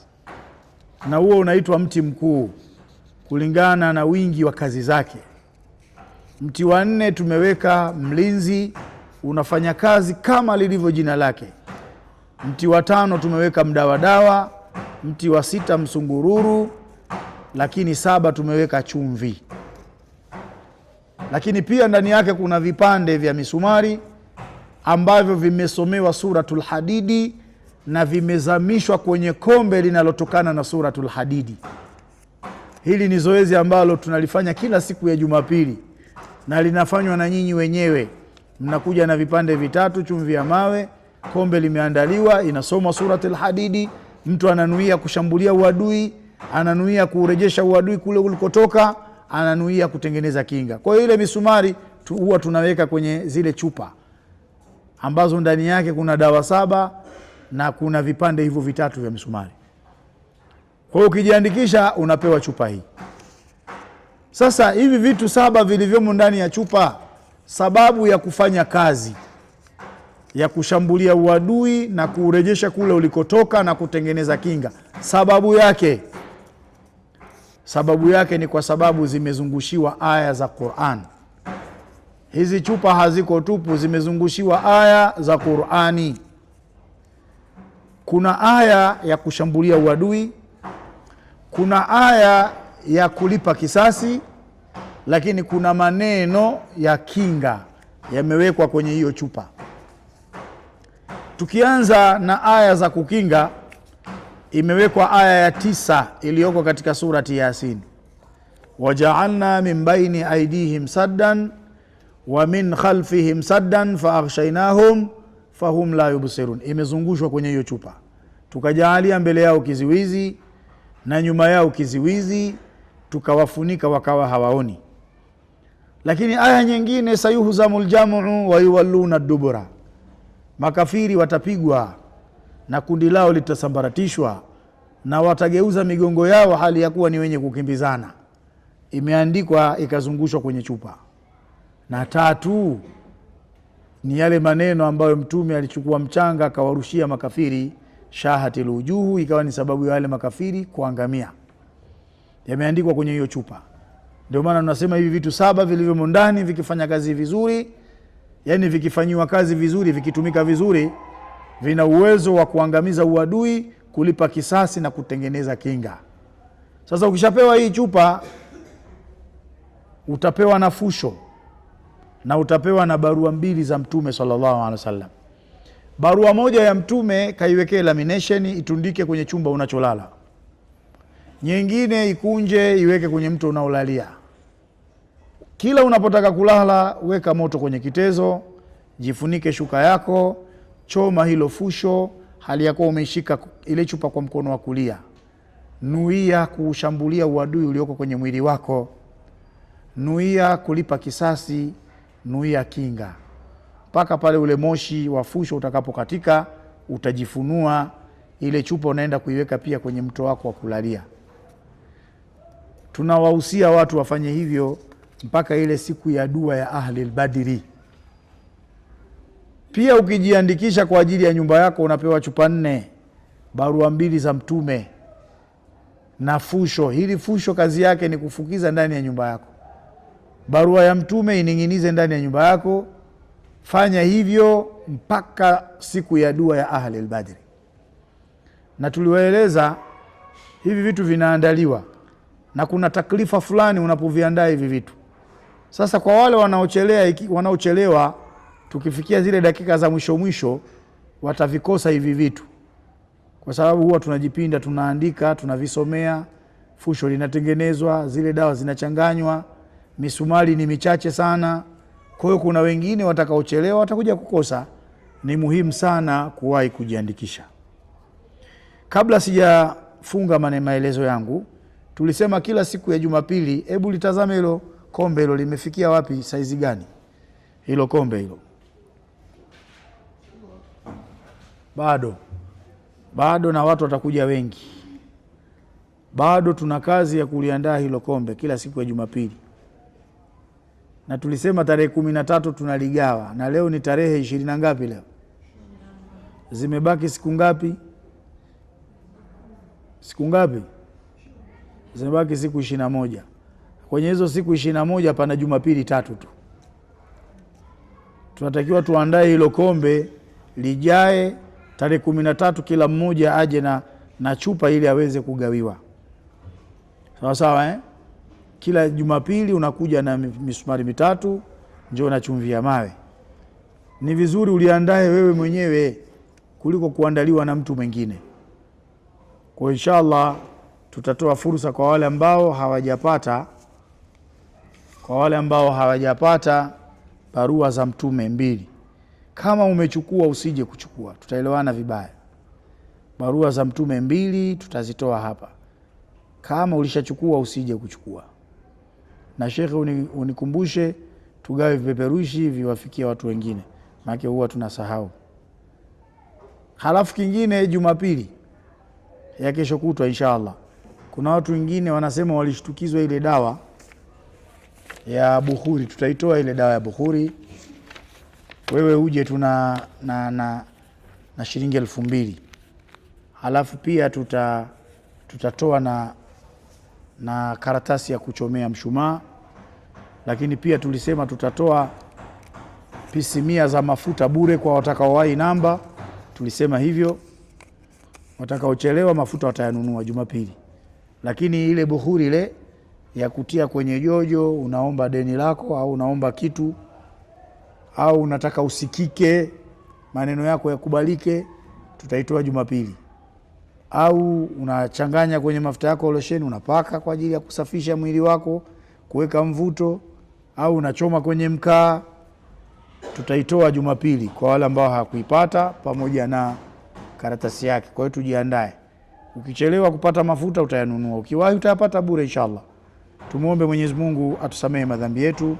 na huo unaitwa mti mkuu kulingana na wingi wa kazi zake. Mti wa 4 tumeweka mlinzi, unafanya kazi kama lilivyo jina lake. Mti wa 5 tumeweka mdawadawa. Mti wa 6 msungururu. Lakini 7 tumeweka chumvi. Lakini pia ndani yake kuna vipande vya misumari ambavyo vimesomewa suratul Hadidi na vimezamishwa kwenye kombe linalotokana na suratul Hadidi. Hili ni zoezi ambalo tunalifanya kila siku ya Jumapili na linafanywa na nyinyi wenyewe. Mnakuja na vipande 3, chumvi ya mawe, kombe limeandaliwa, inasoma suratul Hadidi. Mtu ananuia kushambulia uadui, ananuia kurejesha uadui kule ulikotoka, ananuia kutengeneza kinga. Kwa hiyo ile misumari huwa tunaweka kwenye zile chupa ambazo ndani yake kuna dawa 7 na kuna vipande hivyo 3 vya misumari. Kwa hiyo ukijiandikisha unapewa chupa hii. Sasa hivi vitu 7 vilivyomo ndani ya chupa, sababu ya kufanya kazi ya kushambulia uadui na kurejesha kule ulikotoka na kutengeneza kinga, sababu yake ni kwa sababu zimezungushiwa aya za Qur'an. Hizi chupa haziko tupu, zimezungushiwa aya za Qur'ani. Kuna aya ya kushambulia uadui, kuna aya ya kulipa kisasi, lakini kuna maneno ya kinga yamewekwa kwenye hiyo chupa. Tukianza na aya za kukinga, imewekwa aya ya 9 iliyoko katika surati Yasin. Waja'alna min baini aidihim saddan wa min khalfihim saddan faaghshaynahum fahum la yubsirun. Imezungushwa kwenye hiyo chupa, tukajaalia mbele yao kiziwizi na nyuma yao kiziwizi, tukawafunika wakawa hawaoni. Lakini aya nyingine, sayuhzamul jam'u wa yuwalluna dubura, makafiri watapigwa na kundi lao litasambaratishwa na watageuza migongo yao hali ya kuwa ni wenye kukimbizana. Imeandikwa, ikazungushwa kwenye chupa. Na 3 ni yale maneno ambayo Mtume alichukua mchanga akawarushia makafiri, shahatil wujuhu, ikawa ni sababu ya wale makafiri kuangamia. Yameandikwa kwenye hiyo chupa. Ndio maana tunasema hivi vitu 7 vilivyomo ndani vikifanya kazi vizuri, yani vikifanywa kazi vizuri, vikitumika vizuri, vina uwezo wa kuangamiza uadui, kulipa kisasi na kutengeneza kinga. Sasa ukishapewa hii chupa, utapewa na fusho na utapewa na barua 2 za Mtume sallallahu alaihi wasallam. Barua moja ya Mtume kaiwekee lamination, itundike kwenye chumba unacholala. Nyingine ikunje, iweke kwenye mto unaolalia. Kila unapotaka kulala, weka moto kwenye kitezo, jifunike shuka yako, choma hilo fusho hali yako umeishika ile chupa kwa mkono wa kulia. Nuia kushambulia uadui ulioko kwenye mwili wako, nuia kulipa kisasi, nuia kinga, mpaka pale ule moshi wa fusho utakapokatika, utajifunua ile chupa, unaenda kuiweka pia kwenye mto wako wa kulalia. Tunawahusia watu wafanye hivyo mpaka ile siku ya dua ya ahli al-Badri. Pia ukijiandikisha kwa ajili ya nyumba yako, unapewa chupa 4, barua 2 za Mtume na fusho. Hili fusho kazi yake ni kufukiza ndani ya nyumba yako. Barua ya Mtume ininginize ndani ya nyumba yako. Fanya hivyo mpaka siku ya dua ya ahli al-Badri. Na tuliwaeleza hivi vitu vinaandaliwa na kuna taklifa fulani unapoviandaa hivi vitu. Sasa kwa wale wanaochelewa, tukifikia zile dakika za mwisho watavikosa hivi vitu, kwa sababu huwa tunajipinda, tunaandika, tunavisomea, fusho linatengenezwa, zile dawa zinachanganywa, misumari ni michache sana. Kwa hiyo kuna wengine watakaochelewa watakuja kukosa. Ni muhimu sana kuwahi kujiandikisha. Kabla sijafunga maelezo yangu, tulisema kila siku ya Jumapili, hebu litazame hilo kombe, hilo limefikia wapi, saizi gani hilo kombe hilo? Bado na watu watakuja wengi. Bado tuna kazi ya kuliandaa hilo kombe kila siku ya Jumapili. Na tulisema tarehe 13 tunaligawa, na leo ni tarehe 20 na ngapi leo? Zimebaki siku ngapi? Zimebaki siku 21. Kwenye hizo siku 21 pana Jumapili 3 tu. Tunatakiwa tuandae hilo kombe lijae tarehe 13, kila mmoja aje na chupa ili aweze kugawiwa. Sawa sawa, Kila Jumapili unakuja na misumari 3, njoo na chumvi ya mawe. Ni vizuri uliandae wewe mwenyewe kuliko kuandaliwa na mtu mwingine. Kwa inshallah tutatoa fursa kwa wale ambao hawajapata barua za Mtume 2. Kama umechukua usije kuchukua, tutaelewana vibaya. Barua za Mtume 2 tutazitoa hapa. Kama ulishachukua usije kuchukua. Na shekhe unikumbushe tugawe vipeperushi viwafikia watu wengine, maana huwa tunasahau. Halafu kingine, Jumapili ya kesho kutwa inshallah, kuna watu wengine wanasema walishtukizwa ile dawa ya bukhuri. Tutaitoa ile dawa ya bukhuri. Wewe uje tuna na shilingi 2000. Halafu pia tutatoa na karatasi ya kuchomea mshumaa. Lakini pia tulisema tutatoa pisi 100 za mafuta bure kwa watakaowahi namba. Tulisema hivyo. Watakaochelewa mafuta watayanunua Jumapili. Lakini ile bukhuri ile ya kutia kwenye jojo, unaomba deni lako au unaomba kitu au unataka usikike, maneno yako yakubalike, tutaitoa Jumapili. Au unachanganya kwenye mafuta yako losheni unapaka kwa ajili ya kusafisha mwili wako, kuweka mvuto, au unachoma kwenye mkaa, tutaitoa Jumapili kwa wale ambao hawakuipata pamoja na karatasi yake. Kwa hiyo tujiandae. Ukichelewa kupata mafuta utayanunua, ukiwahi utayapata bure inshallah. Tumuombe Mwenyezi Mungu atusamehe madhambi yetu,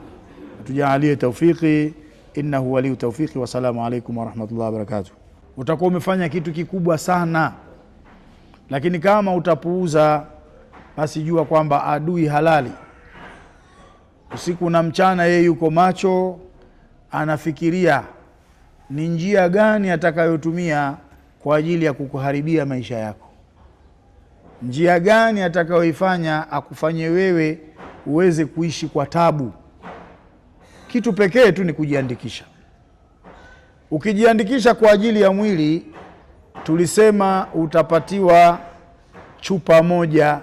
atujalie taufiki, innahu waliyu tawfiki. Wassalamu alaikum warahmatullahi wabarakatuh. Utakuwa umefanya kitu kikubwa sana, lakini kama utapuuza, basi jua kwamba adui halali usiku na mchana yeye yuko macho, anafikiria ni njia gani atakayotumia kwa ajili ya kukuharibia maisha yako, njia gani atakayoifanya akufanye wewe uweze kuishi kwa tabu. Kitu pekee tu ni kujiandikisha. Ukijiandikisha kwa ajili ya mwili, tulisema utapatiwa chupa moja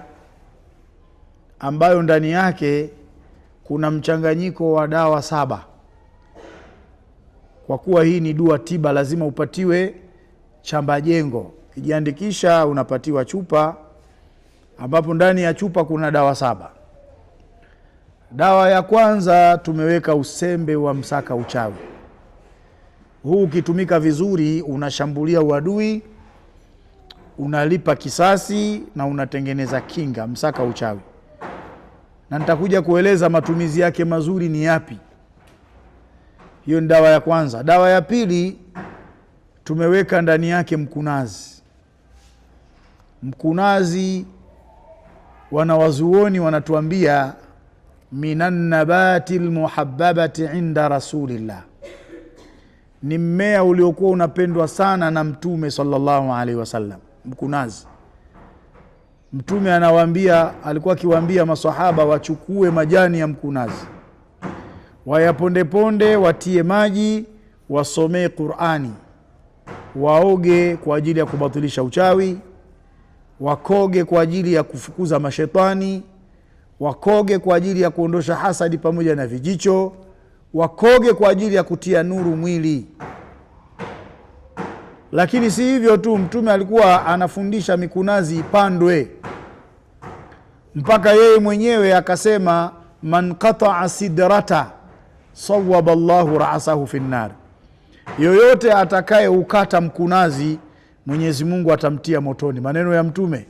ambayo ndani yake kuna mchanganyiko wa dawa 7. Kwa kuwa hii ni dua tiba, lazima upatiwe chamba jengo. Ukijiandikisha unapatiwa chupa ambapo ndani ya chupa kuna dawa 7. Dawa ya kwanza tumeweka usembe wa msaka uchawi. Huu ukitumika vizuri unashambulia uadui, unalipa kisasi na unatengeneza kinga. Msaka uchawi, na nitakuja kueleza matumizi yake mazuri ni yapi. Hiyo ni dawa ya kwanza. Dawa ya pili tumeweka ndani yake mkunazi. Mkunazi wanawazuoni wanatuambia minan nabati almuhabbabati inda rasulillah, ni mmea uliokuwa unapendwa sana na Mtume sallallahu alaihi wasallam. Mkunazi, Mtume alikuwa akiwaambia maswahaba wachukue majani ya mkunazi, wayaponde ponde, watie maji, wasomee Qur'ani, waoge kwa ajili ya kubatilisha uchawi, wakoge kwa ajili ya kufukuza mashetani, wakoge kwa ajili ya kuondosha hasadi pamoja na vijicho, wakoge kwa ajili ya kutia nuru mwili. Lakini si hivyo tu, Mtume alikuwa anafundisha mikunazi ipandwe, mpaka yeye mwenyewe akasema man qata'a sidrata sawwaba Allahu ra'sahu fi an-nar, yoyote atakaye ukata mkunazi Mwenyezi Mungu atamtia motoni. Maneno ya Mtume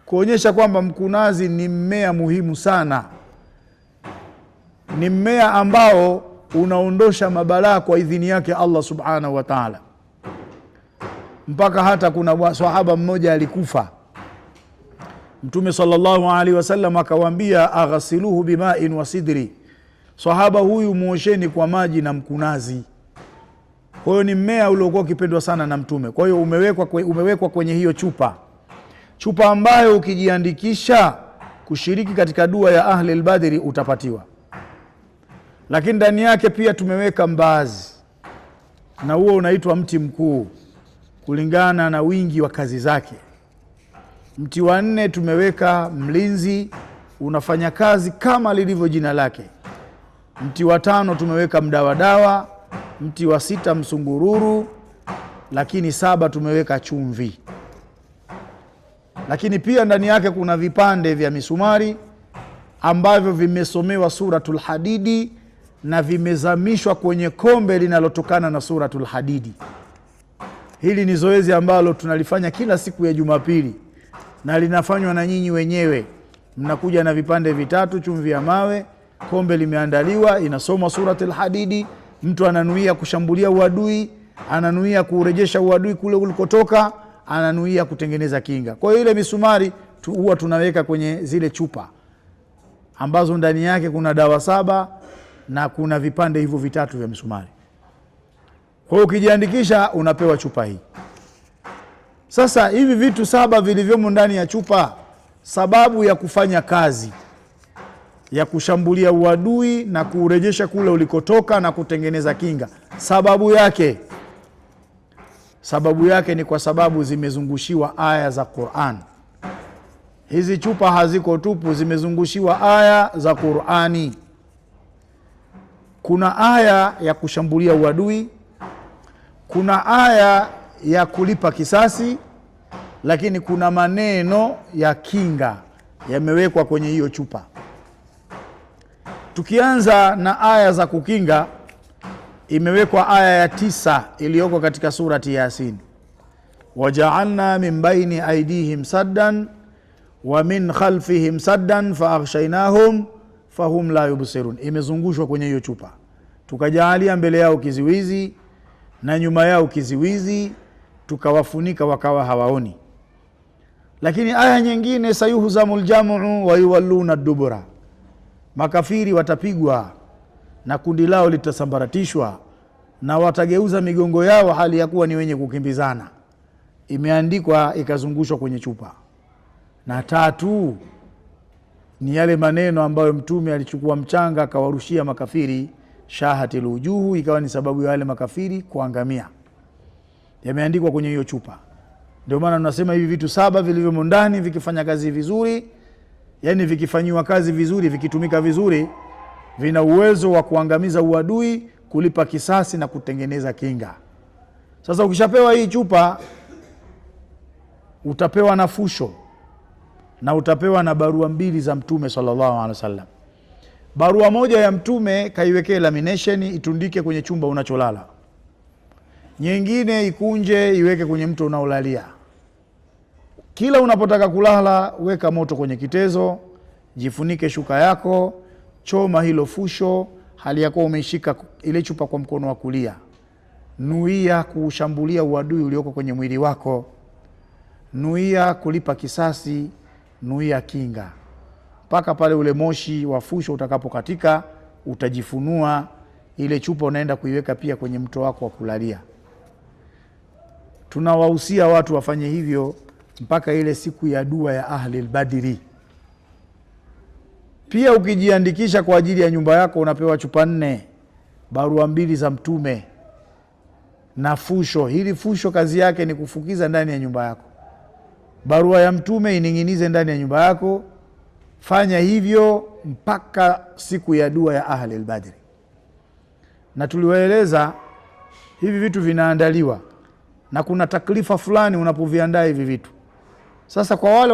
kuonyesha kwamba mkunazi ni mmea muhimu sana, ni mmea ambao unaondosha mabalaa kwa idhini yake Allah subhanahu wa ta'ala. Mpaka hata kuna sahaba mmoja alikufa, Mtume sallallahu alaihi wasallam akawaambia aghasiluhu bima'in wa sidri, sahaba huyu muosheni kwa maji na mkunazi. Kwa hiyo ni mmea uliokuwa ukipendwa sana na Mtume. Kwa hiyo umewekwa kwenye hiyo chupa ambayo ukijiandikisha kushiriki katika dua ya ahli al-badri utapatiwa. Lakini ndani yake pia tumeweka mbaazi, na huo unaitwa mti mkuu kulingana na wingi wa kazi zake. Mti wa 4 tumeweka mlinzi, unafanya kazi kama lilivyo jina lake. Mti wa 5 tumeweka mdawadawa. Mti wa 6 msungururu. Lakini 7 tumeweka chumvi. Lakini pia ndani yake kuna vipande vya misumari ambavyo vimesomewa suratul Hadidi na vimezamishwa kwenye kombe linalotokana na suratul Hadidi. Hili ni zoezi ambalo tunalifanya kila siku ya Jumapili na linafanywa na nyinyi wenyewe. Mnakuja na vipande 3, chumvi ya mawe, kombe limeandaliwa, inasoma suratul Hadidi. Mtu ananuia kushambulia uadui, ananuia kurejesha uadui kule ulikotoka, ananuia kutengeneza kinga. Kwa hiyo ile misumari huwa tunaweka kwenye zile chupa ambazo ndani yake kuna dawa 7 na kuna vipande hivyo 3 vya misumari. Kwa hiyo ukijiandikisha unapewa chupa hii. Sasa hivi vitu 7 vilivyomo ndani ya chupa, sababu ya kufanya kazi ya kushambulia uadui na kurejesha kule ulikotoka na kutengeneza kinga, sababu yake ni kwa sababu zimezungushiwa aya za Qur'an. Hizi chupa haziko tupu, zimezungushiwa aya za Qur'ani. Kuna aya ya kushambulia uadui, kuna aya ya kulipa kisasi, lakini kuna maneno ya kinga yamewekwa kwenye hiyo chupa. Tukianza na aya za kukinga, imewekwa aya ya 9 iliyoko katika surati Yasin, waja'alna min baini aidihim saddan wa min khalfihim saddan faaghshaynahum fahum la yubsirun. Imezungushwa kwenye hiyo chupa, tukajaalia mbele yao kiziwizi na nyuma yao kiziwizi, tukawafunika wakawa hawaoni. Lakini aya nyingine, sayuhzamul jam'u wa yuwalluna dubura, makafiri watapigwa na kundi lao litasambaratishwa na watageuza migongo yao hali ya kuwa ni wenye kukimbizana. Imeandikwa, ikazungushwa kwenye chupa. Na 3 ni yale maneno ambayo Mtume alichukua mchanga akawarushia makafiri, shahatil wujuhu, ikawa ni sababu ya wale makafiri kuangamia. Yameandikwa kwenye hiyo chupa. Ndio maana tunasema hivi vitu 7 vilivyomo ndani vikifanya kazi vizuri, yani vikifanyiwa kazi vizuri, vikitumika vizuri, vina uwezo wa kuangamiza uadui, kulipa kisasi na kutengeneza kinga. Sasa ukishapewa hii chupa, utapewa na fusho na utapewa na barua 2 za Mtume sallallahu alaihi wasallam. Barua moja ya Mtume kaiwekee lamination, itundike kwenye chumba unacholala. Nyingine ikunje, iweke kwenye mto unaolalia. Kila unapotaka kulala, weka moto kwenye kitezo, jifunike shuka yako, choma hilo fusho hali yako umeishika ile chupa kwa mkono wa kulia. Nuia kushambulia uadui ulioko kwenye mwili wako, nuia kulipa kisasi, nuia kinga, mpaka pale ule moshi wa fusho utakapokatika, utajifunua ile chupa, unaenda kuiweka pia kwenye mto wako wa kulalia. Tunawahusia watu wafanye hivyo mpaka ile siku ya dua ya ahli al-Badri. Pia ukijiandikisha kwa ajili ya nyumba yako, unapewa chupa 4, barua 2 za Mtume na fusho. Hili fusho kazi yake ni kufukiza ndani ya nyumba yako. Barua ya Mtume ining'inize ndani ya nyumba yako. Fanya hivyo mpaka siku ya dua ya ahli al-Badri. Na tuliwaeleza hivi vitu vinaandaliwa na kuna taklifa fulani unapoviandaa hivi vitu. Sasa kwa wale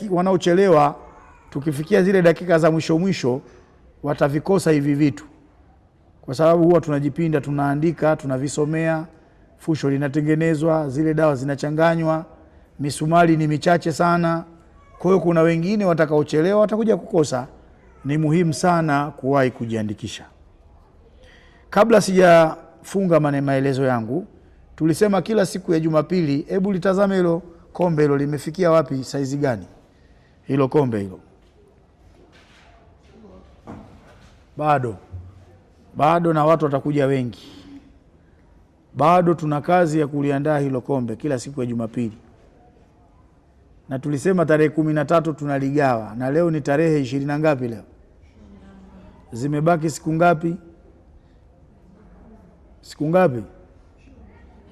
wanaochelewa, tukifikia zile dakika za mwisho watavikosa hivi vitu, kwa sababu huwa tunajipinda, tunaandika, tunavisomea, fusho linatengenezwa, zile dawa zinachanganywa, misumari ni michache sana. Kwa hiyo kuna wengine watakaochelewa watakuja kukosa. Ni muhimu sana kuwahi kujiandikisha. Kabla sijafunga maelezo yangu, tulisema kila siku ya Jumapili, hebu litazame hilo kombe, hilo limefikia wapi, saizi gani hilo kombe hilo? Bado na watu watakuja wengi. Bado tuna kazi ya kuliandaa hilo kombe kila siku ya Jumapili. Na tulisema tarehe 13 tunaligawa, na leo ni tarehe 20 na ngapi leo? Zimebaki siku ngapi?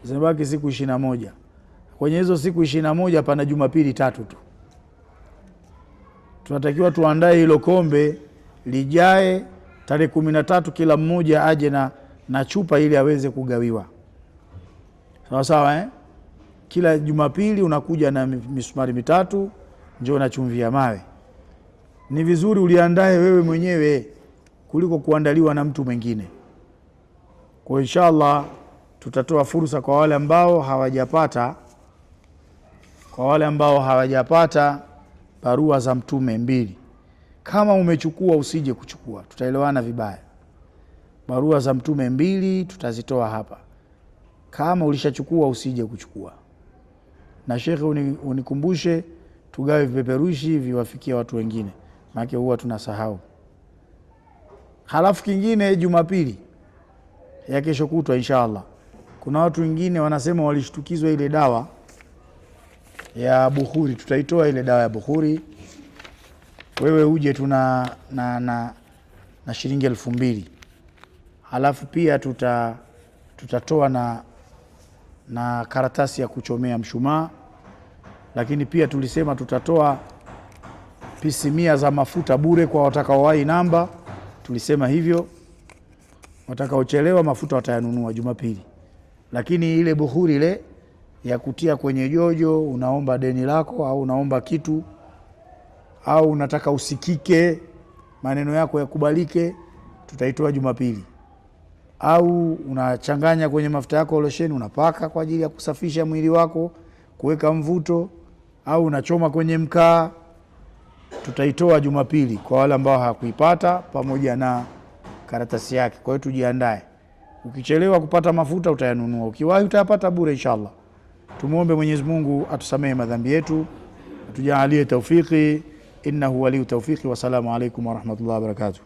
Zimebaki siku 21. Kwenye hizo siku 21 pana Jumapili 3 tu. Tunatakiwa tuandae hilo kombe lijae tarehe 13, kila mmoja aje na chupa ili aweze kugawiwa. Sawa sawa, Kila Jumapili unakuja na misumari 3, njoo na chumvi ya mawe. Ni vizuri uliandae wewe mwenyewe kuliko kuandaliwa na mtu mwingine. Kwa inshallah tutatoa fursa kwa wale ambao hawajapata barua za Mtume 2. Kama umechukua usije kuchukua, tutaelewana vibaya. Barua za Mtume 2 tutazitoa hapa. Kama ulishachukua usije kuchukua. Na shekhe unikumbushe tugawe vipeperushi viwafikia watu wengine, maana huwa tunasahau. Halafu kingine, Jumapili ya kesho kutwa inshallah, kuna watu wengine wanasema walishtukizwa ile dawa ya Bukhuri. Tutaitoa ile dawa ya Bukhuri. Wewe uje tuna na shilingi 2000. Halafu pia tutatoa na karatasi ya kuchomea mshumaa. Lakini pia tulisema tutatoa pisi 100 za mafuta bure kwa watakaowahi namba. Tulisema hivyo. Watakaochelewa mafuta watayanunua Jumapili. Lakini ile bukhuri ile ya kutia kwenye jojo, unaomba deni lako au unaomba kitu au unataka usikike, maneno yako yakubalike, tutaitoa Jumapili. Au unachanganya kwenye mafuta yako losheni unapaka kwa ajili ya kusafisha mwili wako, kuweka mvuto, au unachoma kwenye mkaa, tutaitoa Jumapili kwa wale ambao hawakuipata pamoja na karatasi yake. Kwa hiyo tujiandae. Ukichelewa kupata mafuta utayanunua, ukiwahi utayapata bure inshallah. Tumuombe Mwenyezi Mungu atusamehe madhambi yetu, atujalie taufiki, innahu waliyu tawfiki. Wassalamu alaikum warahmatullahi wabarakatuh.